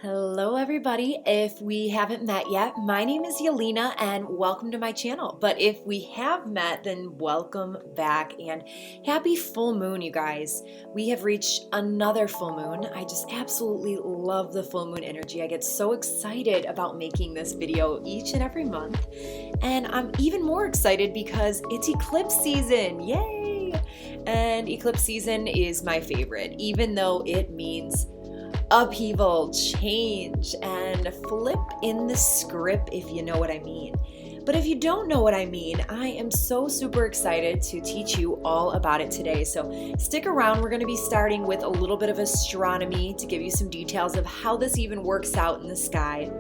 Hello everybody. If we haven't met yet, my name is Yelena and welcome to my channel. But if we have met, then welcome back and happy full moon, you guys. We have reached another full moon. I just absolutely love the full moon energy. I get so excited about making this video each and every month. And I'm even more excited because it's eclipse season. Yay! And eclipse season is my favorite, even though it means upheaval, change, and flip in the script, if you know what I mean. But if you don't know what I mean, I am so super excited to teach you all about it today. So stick around. We're going to be starting with a little bit of astronomy to give you some details of how this even works out in the sky.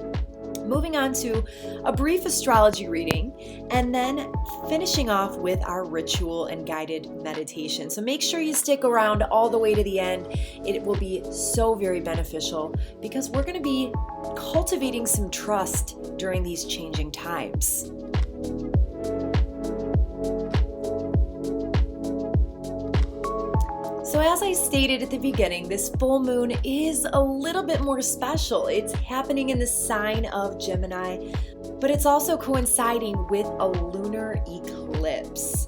Moving on to a brief astrology reading, and then finishing off with our ritual and guided meditation. So make sure you stick around all the way to the end. It will be so very beneficial because we're going to be cultivating some trust during these changing times. So as I stated at the beginning, this full moon is a little bit more special. It's happening in the sign of Gemini, but it's also coinciding with a lunar eclipse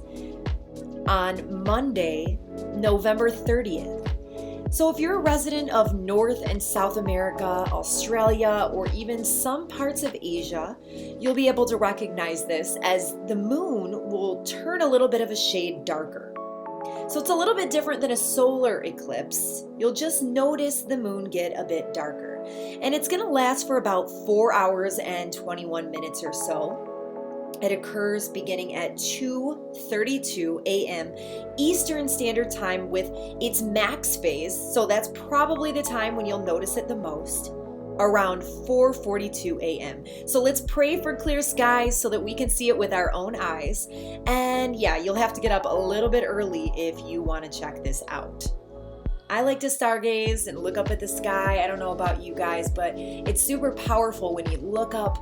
on Monday, November 30th. So if you're a resident of North and South America, Australia, or even some parts of Asia, you'll be able to recognize this as the moon will turn a little bit of a shade darker. So it's a little bit different than a solar eclipse. You'll just notice the moon get a bit darker. And it's going to last for about 4 hours and 21 minutes or so. It occurs beginning at 2:32 a.m. Eastern Standard Time with its max phase, so that's probably the time when you'll notice it the most, around 4:42 a.m. So let's pray for clear skies so that we can see it with our own eyes. And yeah, you'll have to get up a little bit early if you want to check this out. I like to stargaze and look up at the sky. I don't know about you guys, but it's super powerful when you look up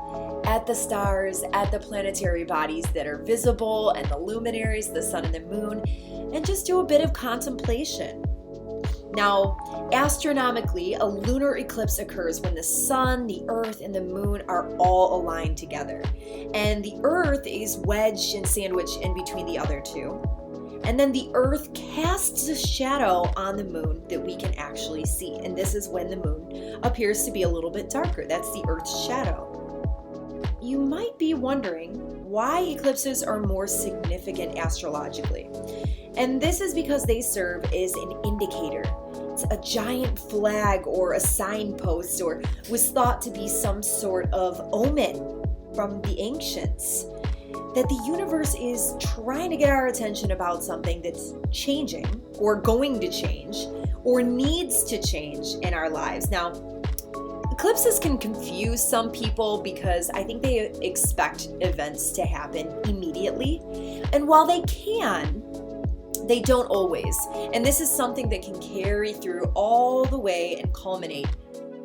at the stars, at the planetary bodies that are visible, and the luminaries, the sun and the moon, and just do a bit of contemplation. Now, astronomically, a lunar eclipse occurs when the sun, the earth, and the moon are all aligned together. And the earth is wedged and sandwiched in between the other two. And then the earth casts a shadow on the moon that we can actually see. And this is when the moon appears to be a little bit darker. That's the earth's shadow. You might be wondering why eclipses are more significant astrologically. And this is because they serve as an indicator. It's a giant flag or a signpost, or was thought to be some sort of omen from the ancients, that the universe is trying to get our attention about something that's changing or going to change or needs to change in our lives. Now, eclipses can confuse some people because I think they expect events to happen immediately. And while they can, they don't always. And this is something that can carry through all the way and culminate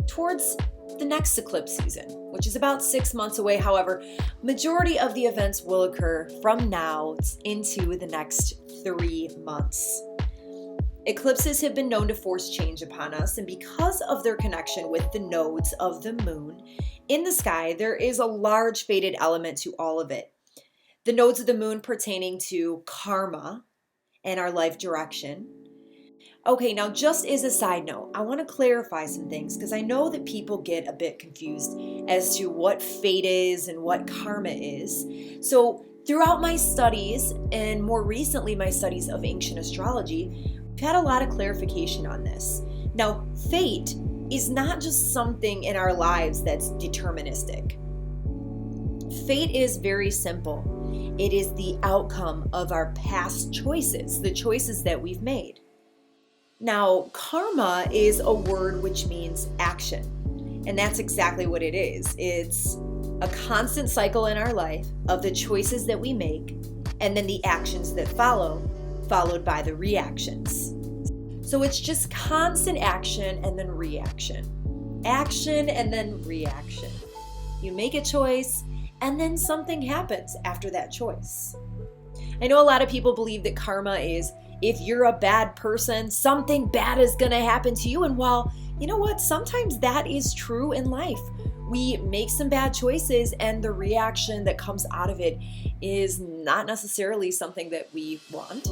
towards the next eclipse season, which is about 6 months away. However, majority of the events will occur from now into the next 3 months. Eclipses have been known to force change upon us, and because of their connection with the nodes of the moon in the sky, there is a large fated element to all of it. The nodes of the moon pertaining to karma and our life direction. Okay, now just as a side note, I want to clarify some things because I know that people get a bit confused as to what fate is and what karma is. So throughout my studies, and more recently my studies of ancient astrology, I've had a lot of clarification on this. Now, fate is not just something in our lives that's deterministic. Fate is very simple. It is the outcome of our past choices, the choices that we've made. Now, karma is a word which means action, and that's exactly what it is. It's a constant cycle in our life of the choices that we make and then the actions that follow, followed by the reactions. So it's just constant action and then reaction. Action and then reaction. You make a choice and then something happens after that choice. I know a lot of people believe that karma is if you're a bad person, something bad is going to happen to you. And while you know what? Sometimes that is true in life. We make some bad choices and the reaction that comes out of it is not necessarily something that we want.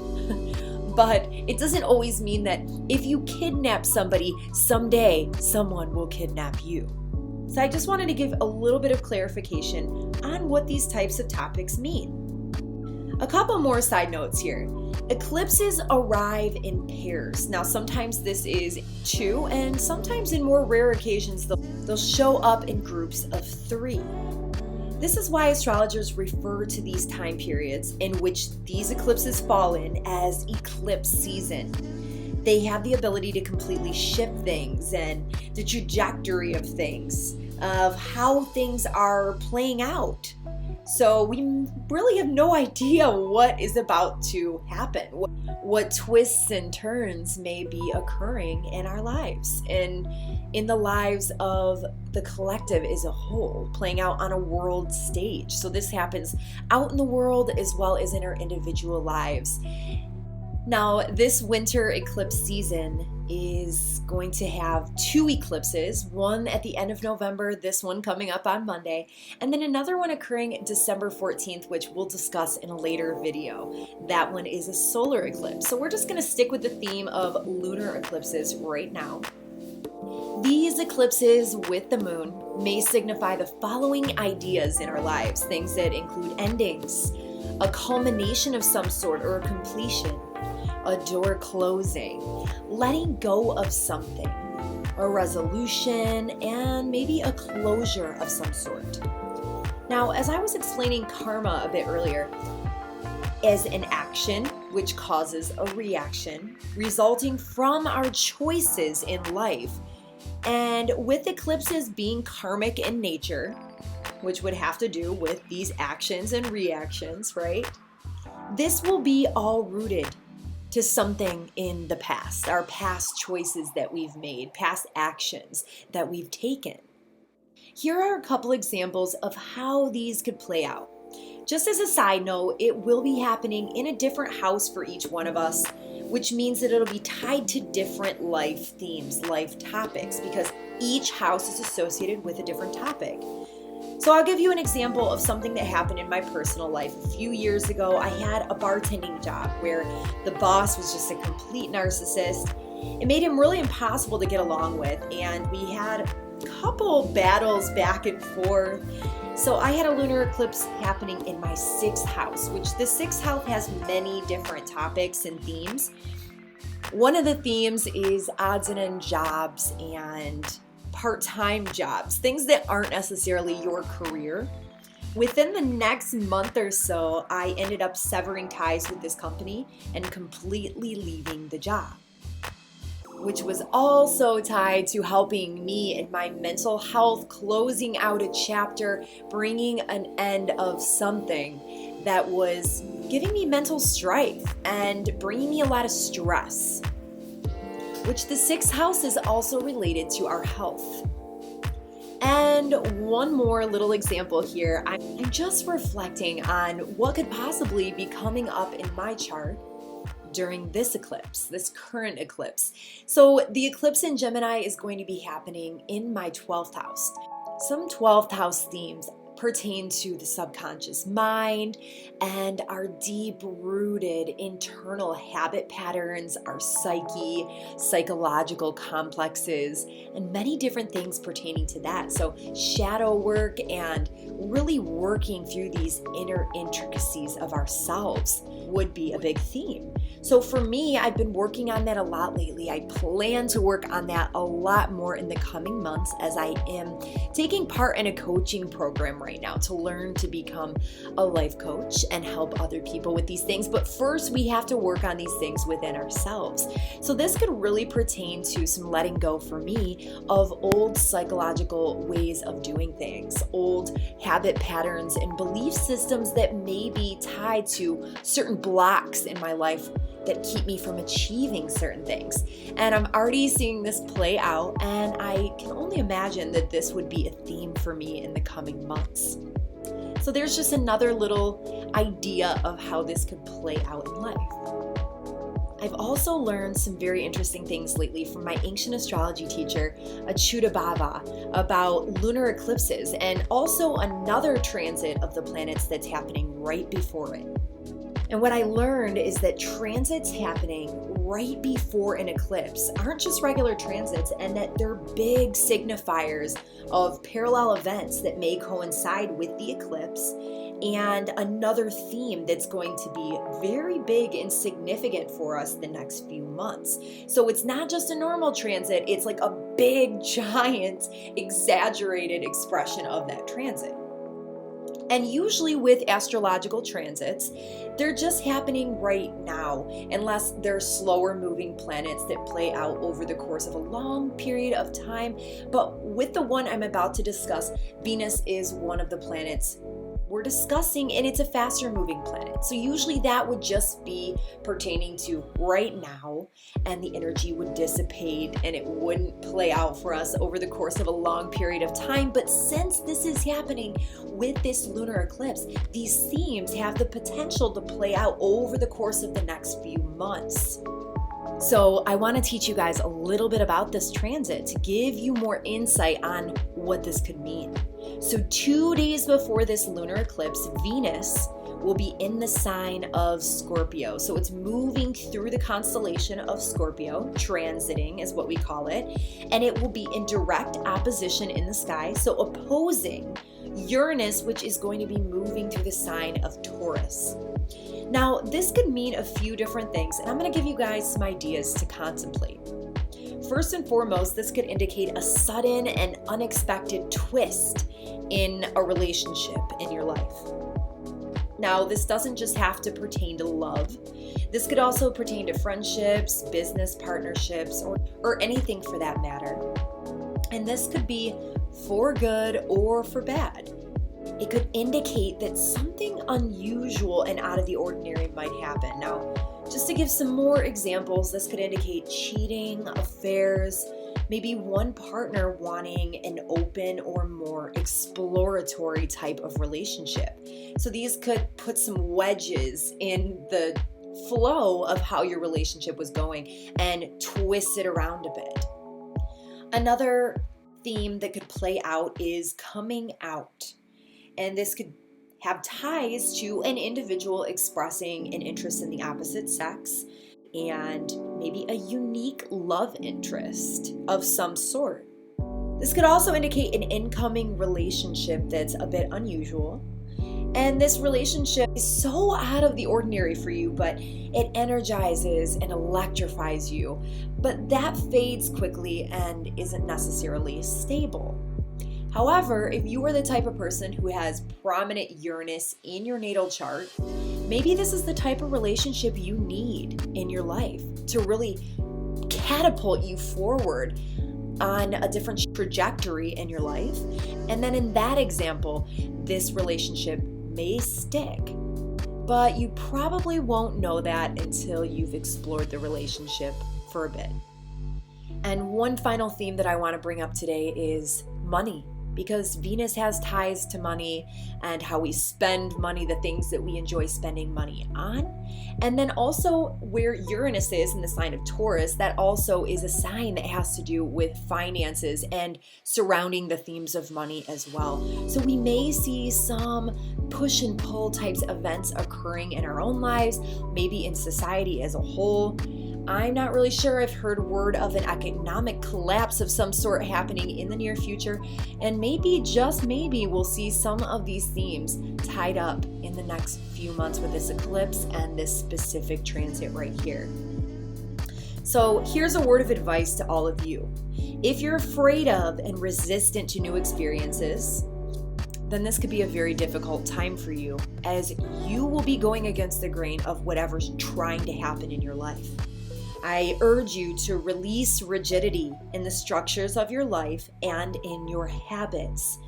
But it doesn't always mean that if you kidnap somebody, someday someone will kidnap you. So I just wanted to give a little bit of clarification on what these types of topics mean. A couple more side notes here. Eclipses arrive in pairs. Now, sometimes this is 2, and sometimes in more rare occasions, they'll show up in groups of 3. This is why astrologers refer to these time periods in which these eclipses fall in as eclipse season. They have the ability to completely shift things and the trajectory of things, of how things are playing out. So we really have no idea what is about to happen, what twists and turns may be occurring in our lives and in the lives of the collective as a whole, playing out on a world stage. So this happens out in the world as well as in our individual lives. Now, this winter eclipse season is going to have 2 eclipses, one at the end of November, this one coming up on Monday, and then another one occurring December 14th, which we'll discuss in a later video. That one is a solar eclipse. So we're just going to stick with the theme of lunar eclipses right now. These eclipses with the moon may signify the following ideas in our lives, things that include endings, a culmination of some sort or a completion, a door closing, letting go of something, a resolution, and maybe a closure of some sort. Now, as I was explaining karma a bit earlier, as an action which causes a reaction resulting from our choices in life, and with eclipses being karmic in nature, which would have to do with these actions and reactions, right? This will be all rooted to something in the past, our past choices that we've made, past actions that we've taken. Here are a couple examples of how these could play out. Just as a side note, it will be happening in a different house for each one of us, which means that it'll be tied to different life themes, life topics, because each house is associated with a different topic. So I'll give you an example of something that happened in my personal life. A few years ago, I had a bartending job where the boss was just a complete narcissist. It made him really impossible to get along with, and we had a couple battles back and forth. So I had a lunar eclipse happening in my 6th house, which the 6th house has many different topics and themes. One of the themes is odds and end jobs and part-time jobs, things that aren't necessarily your career. Within the next month or so, I ended up severing ties with this company and completely leaving the job, which was also tied to helping me in my mental health, closing out a chapter, bringing an end of something that was giving me mental strife and bringing me a lot of stress, which the 6th house is also related to our health. And one more little example here, I'm just reflecting on what could possibly be coming up in my chart during this eclipse, this current eclipse. So the eclipse in Gemini is going to be happening in my 12th house. Some 12th house themes pertain to the subconscious mind and our deep-rooted internal habit patterns, our psyche, psychological complexes, and many different things pertaining to that. So shadow work and really working through these inner intricacies of ourselves would be a big theme. So for me, I've been working on that a lot lately. I plan to work on that a lot more in the coming months as I am taking part in a coaching program right now to learn to become a life coach and help other people with these things. But first, we have to work on these things within ourselves. So this could really pertain to some letting go for me of old psychological ways of doing things, old habit patterns and belief systems that may be tied to certain blocks in my life that keep me from achieving certain things. And I'm already seeing this play out, and I can only imagine that this would be a theme for me in the coming months. So there's just another little idea of how this could play out in life. I've also learned some very interesting things lately from my ancient astrology teacher, Baba, about lunar eclipses and also another transit of the planets that's happening right before it. And what I learned is that transits happening right before an eclipse aren't just regular transits, and that they're big signifiers of parallel events that may coincide with the eclipse and another theme that's going to be very big and significant for us the next few months. So it's not just a normal transit, it's like a big, giant, exaggerated expression of that transit. And usually with astrological transits, they're just happening right now, unless they're slower moving planets that play out over the course of a long period of time. But with the one I'm about to discuss, Venus is one of the planets we're discussing, and it's a faster moving planet. So usually that would just be pertaining to right now, and the energy would dissipate and it wouldn't play out for us over the course of a long period of time. But since this is happening with this lunar eclipse, these themes have the potential to play out over the course of the next few months. So I want to teach you guys a little bit about this transit to give you more insight on what this could mean. So 2 days before this lunar eclipse, Venus will be in the sign of Scorpio. So it's moving through the constellation of Scorpio, transiting is what we call it, and it will be in direct opposition in the sky, so opposing Uranus, which is going to be moving through the sign of Taurus. Now, this could mean a few different things, and I'm going to give you guys some ideas to contemplate. First and foremost, this could indicate a sudden and unexpected twist in a relationship in your life. Now, this doesn't just have to pertain to love. This could also pertain to friendships, business partnerships, or anything for that matter. And this could be for good or for bad. It could indicate that something unusual and out of the ordinary might happen. Now, just to give some more examples, this could indicate cheating, affairs, maybe one partner wanting an open or more exploratory type of relationship. So these could put some wedges in the flow of how your relationship was going and twist it around a bit. Another theme that could play out is coming out. And this could have ties to an individual expressing an interest in the opposite sex and maybe a unique love interest of some sort. This could also indicate an incoming relationship that's a bit unusual. And this relationship is so out of the ordinary for you, but it energizes and electrifies you. But that fades quickly and isn't necessarily stable. However, if you are the type of person who has prominent Uranus in your natal chart, maybe this is the type of relationship you need in your life to really catapult you forward on a different trajectory in your life. And then in that example, this relationship may stick, but you probably won't know that until you've explored the relationship for a bit. And one final theme that I want to bring up today is money, because Venus has ties to money and how we spend money, the things that we enjoy spending money on. And then also where Uranus is in the sign of Taurus, that also is a sign that has to do with finances and surrounding the themes of money as well. So we may see some push and pull types of events occurring in our own lives, maybe in society as a whole. I'm not really sure. I've heard word of an economic collapse of some sort happening in the near future, and maybe, just maybe, we'll see some of these themes tied up in the next few months with this eclipse and this specific transit right here. So here's a word of advice to all of you. If you're afraid of and resistant to new experiences, then this could be a very difficult time for you, as you will be going against the grain of whatever's trying to happen in your life. I urge you to release rigidity in the structures of your life and in your habits.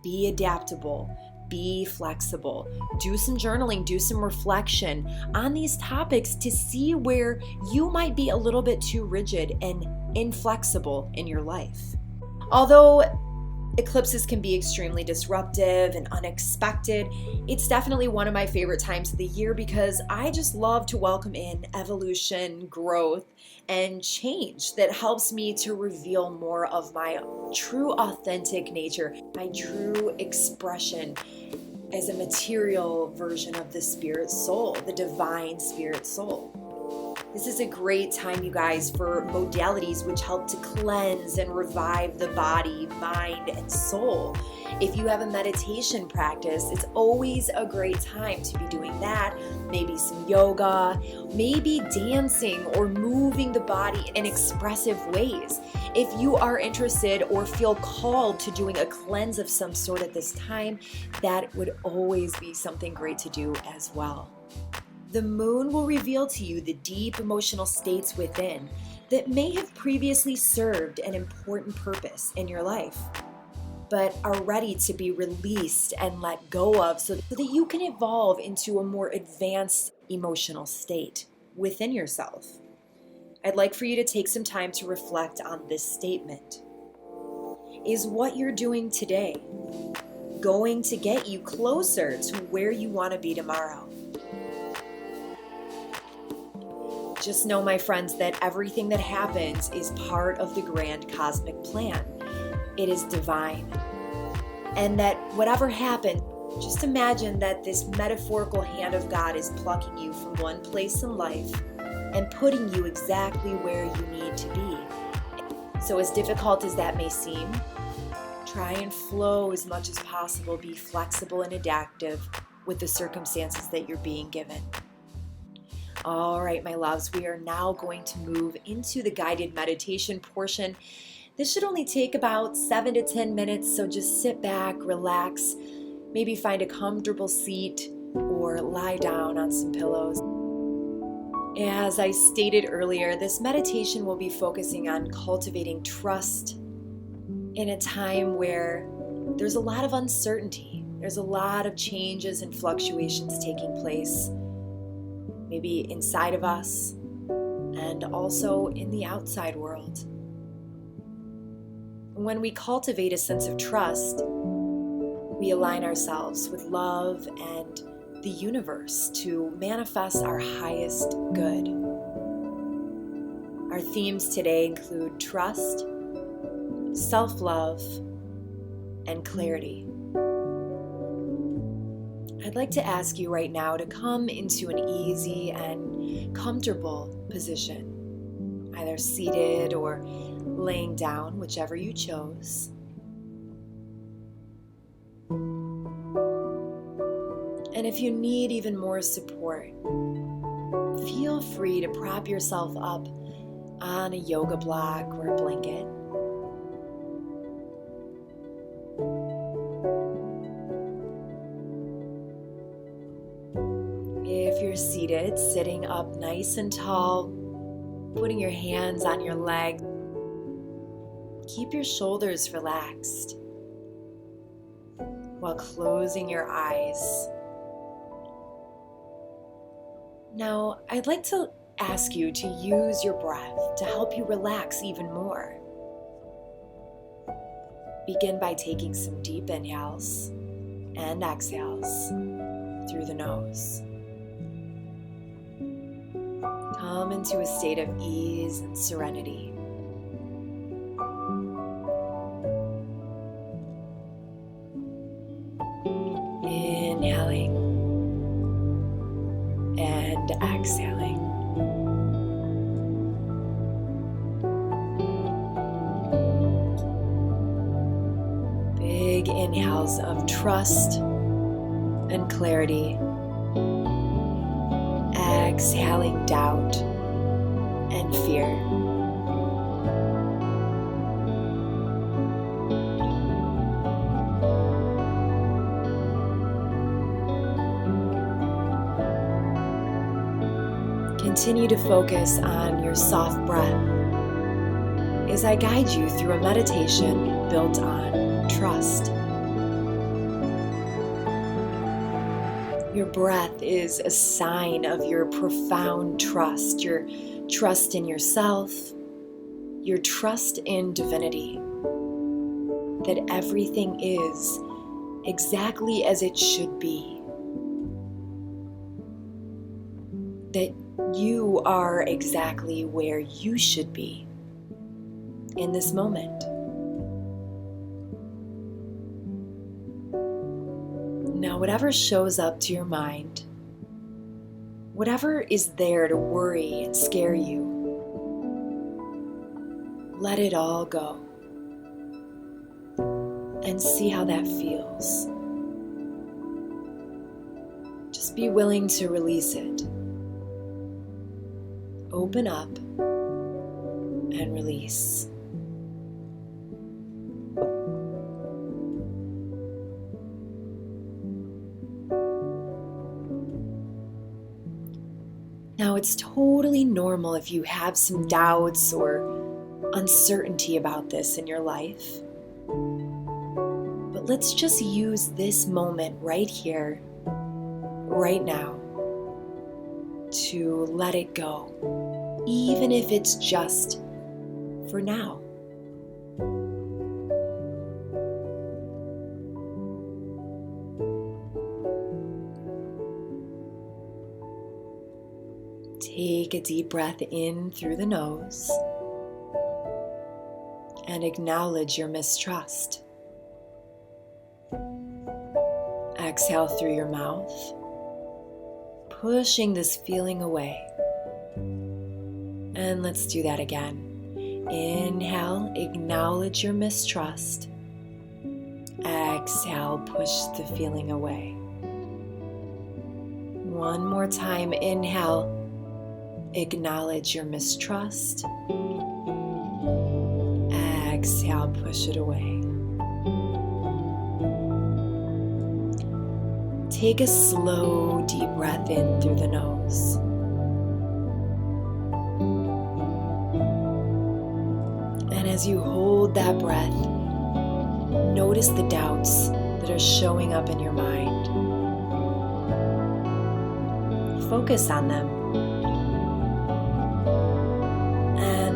Be adaptable, be flexible, do some journaling, do some reflection on these topics to see where you might be a little bit too rigid and inflexible in your life. Although Eclipses can be extremely disruptive and unexpected. It's definitely one of my favorite times of the year because I just love to welcome in evolution, growth, and change that helps me to reveal more of my true authentic nature, my true expression as a material version of the spirit soul, the divine spirit soul. This is a great time, you guys, for modalities which help to cleanse and revive the body, mind, and soul. If you have a meditation practice, it's always a great time to be doing that. Maybe some yoga, maybe dancing or moving the body in expressive ways. If you are interested or feel called to doing a cleanse of some sort at this time, that would always be something great to do as well. The moon will reveal to you the deep emotional states within that may have previously served an important purpose in your life, but are ready to be released and let go of so that you can evolve into a more advanced emotional state within yourself. I'd like for you to take some time to reflect on this statement. Is what you're doing today going to get you closer to where you want to be tomorrow? Just know, my friends, that everything that happens is part of the grand cosmic plan. It is divine. And that whatever happens, just imagine that this metaphorical hand of God is plucking you from one place in life and putting you exactly where you need to be. So as difficult as that may seem, try and flow as much as possible. Be flexible and adaptive with the circumstances that you're being given. All right, my loves, we are now going to move into the guided meditation portion. This should only take about 7 to 10 minutes, so just sit back, relax, maybe find a comfortable seat or lie down on some pillows. As I stated earlier, this meditation will be focusing on cultivating trust in a time where there's a lot of uncertainty. There's a lot of changes and fluctuations taking place, maybe inside of us and also in the outside world. When we cultivate a sense of trust, we align ourselves with love and the universe to manifest our highest good. Our themes today include trust, self-love, and clarity. I'd like to ask you right now to come into an easy and comfortable position, either seated or laying down, whichever you chose. And if you need even more support, feel free to prop yourself up on a yoga block or a blanket. If you're seated, sitting up nice and tall, putting your hands on your legs, keep your shoulders relaxed while closing your eyes. Now, I'd like to ask you to use your breath to help you relax even more. Begin by taking some deep inhales and exhales through the nose. Come into a state of ease and serenity. Inhaling and exhaling. Big inhales of trust and clarity. Exhaling doubt and fear. Continue to focus on your soft breath as I guide you through a meditation built on trust. Your breath is a sign of your profound trust, your trust in yourself, your trust in divinity. that everything is exactly as it should be. That you are exactly where you should be in this moment. Now, whatever shows up to your mind, whatever is there to worry and scare you, let it all go and see how that feels. Just be willing to release it. Open up and release. Now, it's totally normal if you have some doubts or uncertainty about this in your life. But let's just use this moment right here, right now, to let it go, even if it's just for now. Take a deep breath in through the nose and acknowledge your mistrust. Exhale through your mouth, pushing this feeling away. And let's do that again. Inhale, acknowledge your mistrust. Exhale, push the feeling away. One more time, inhale. Acknowledge your mistrust. Exhale, push it away. Take a slow, deep breath in through the nose. And as you hold that breath, notice the doubts that are showing up in your mind. Focus on them.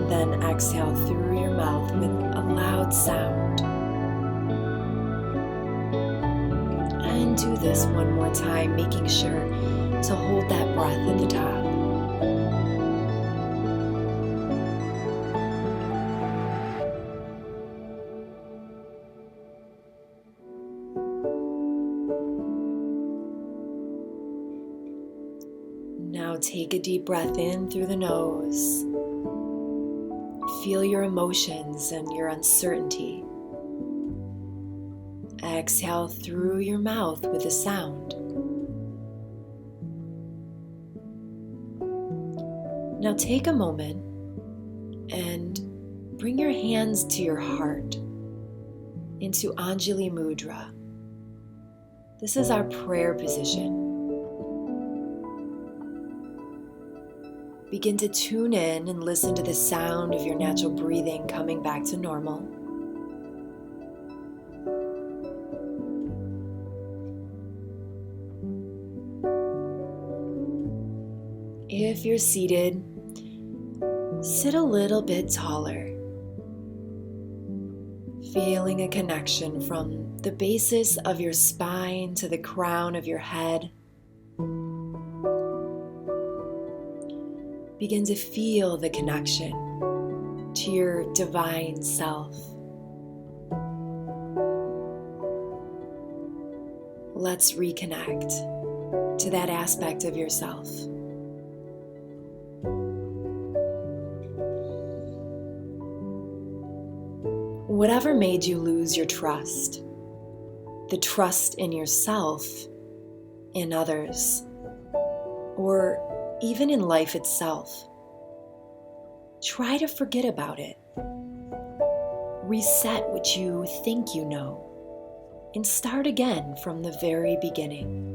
Then exhale through your mouth with a loud sound. And do this one more time, making sure to hold that breath at the top. Now take a deep breath in through the nose. Feel your emotions and your uncertainty. Exhale through your mouth with a sound. Now take a moment and bring your hands to your heart into Anjali Mudra. This is our prayer position. Begin to tune in and listen to the sound of your natural breathing coming back to normal. If you're seated, sit a little bit taller, feeling a connection from the basis of your spine to the crown of your head. Begin to feel the connection to your divine self. Let's reconnect to that aspect of yourself. Whatever made you lose your trust, the trust in yourself, in others, or even in life itself, try to forget about it. Reset what you think you know and start again from the very beginning.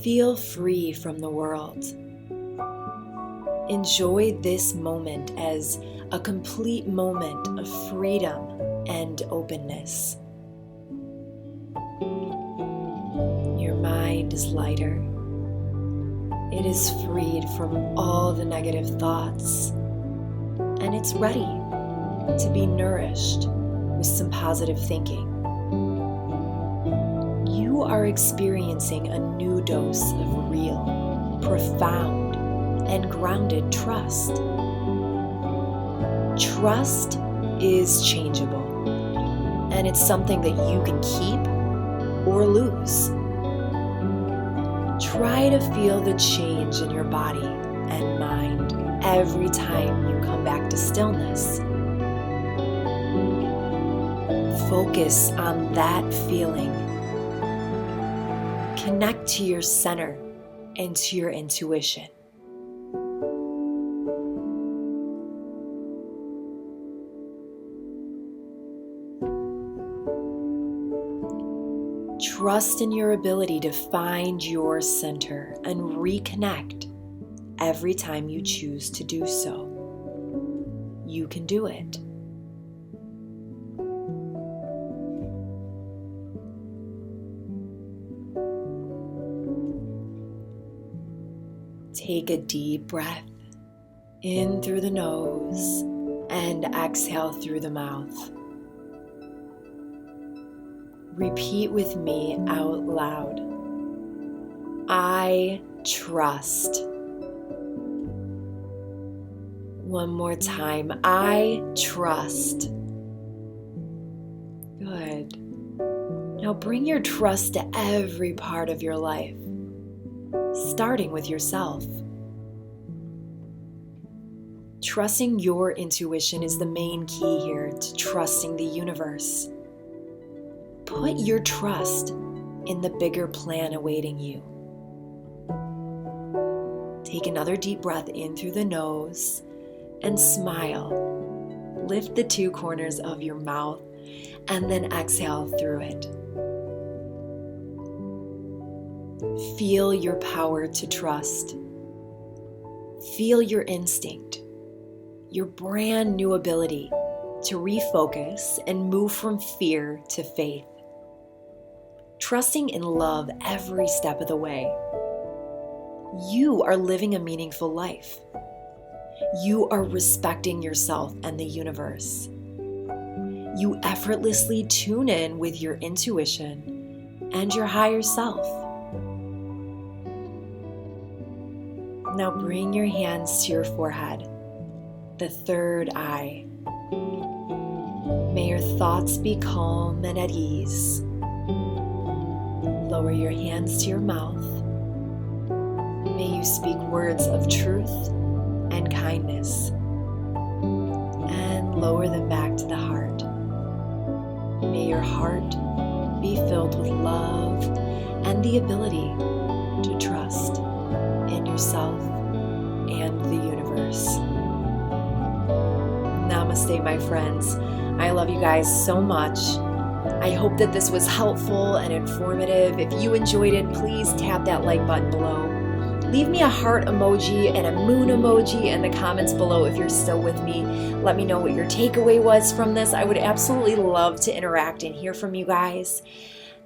Feel free from the world. Enjoy this moment as a complete moment of freedom and openness. Your mind is lighter. It is freed from all the negative thoughts and it's ready to be nourished with some positive thinking. You are experiencing a new dose of real, profound, and grounded trust. Trust is changeable, and it's something that you can keep or lose. Try to feel the change in your body and mind every time you come back to stillness. Focus on that feeling. Connect to your center and to your intuition. Trust in your ability to find your center and reconnect every time you choose to do so. You can do it. Take a deep breath in through the nose and exhale through the mouth. Repeat with me out loud. I trust. One more time. I trust. Good. Now bring your trust to every part of your life, starting with yourself. Trusting your intuition is the main key here to trusting the universe. Put your trust in the bigger plan awaiting you. Take another deep breath in through the nose and smile. Lift the two corners of your mouth and then exhale through it. Feel your power to trust. Feel your instinct, your brand new ability to refocus and move from fear to faith. Trusting in love every step of the way. You are living a meaningful life. You are respecting yourself and the universe. You effortlessly tune in with your intuition and your higher self. Now bring your hands to your forehead, the third eye. May your thoughts be calm and at ease. Lower your hands to your mouth. May you speak words of truth and kindness. And lower them back to the heart. May your heart be filled with love and the ability to trust in yourself and the universe. Namaste, my friends. I love you guys so much. I hope that this was helpful and informative. If you enjoyed it, please tap that like button below. Leave me a heart emoji and a moon emoji in the comments below if you're still with me. Let me know what your takeaway was from this. I would absolutely love to interact and hear from you guys.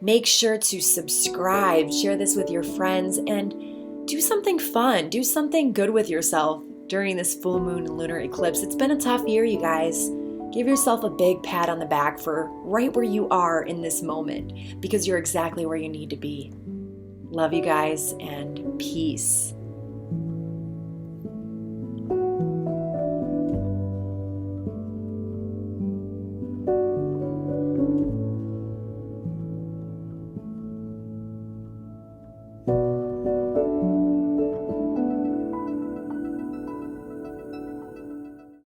Make sure to subscribe, share this with your friends, and do something fun. Do something good with yourself during this full moon and lunar eclipse. It's been a tough year, you guys. Give yourself a big pat on the back for right where you are in this moment, because you're exactly where you need to be. Love you guys, and peace.